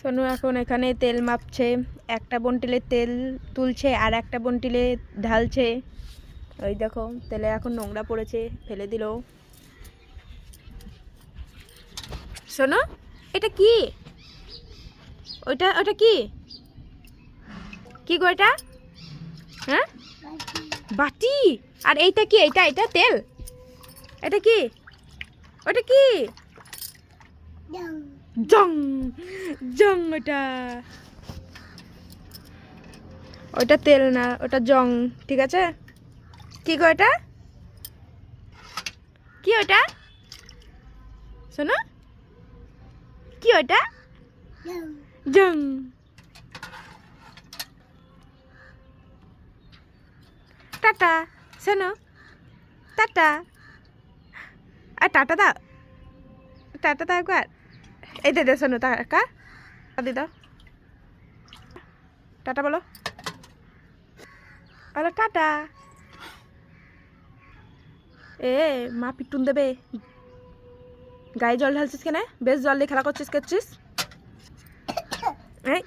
সোনু এখন এখানে তেল মাপছে, একটা বন্টিলে তেল তুলছে আর একটা বন্টিলে ঢালছে। ওই দেখো তেলে এখন নোংরা পড়েছে, ফেলে দিল। সোনু এটা কি? ওইটা ওটা কি কি গো এটা? হ্যাঁ বাটি। আর এইটা কি? এইটা এটা তেল? এটা কি? ওটা কি? জং জং। ওটা ওটা তেল না, ওটা জং। ঠিক আছে। কি গো এটা? কি ওটা? শোনো কি ওটা? জং। টাটা শোনো, টাটা। আর টাটা দাও, টাটা দাও একবার। এই দে শোনো টাকা দি দাও। টাটা বলো, বলো টাটা। এ মা পিটুন দেবে। গায়ে জল ঢালছিস কেন? বেশ জল দিয়ে খেলা করছিস এই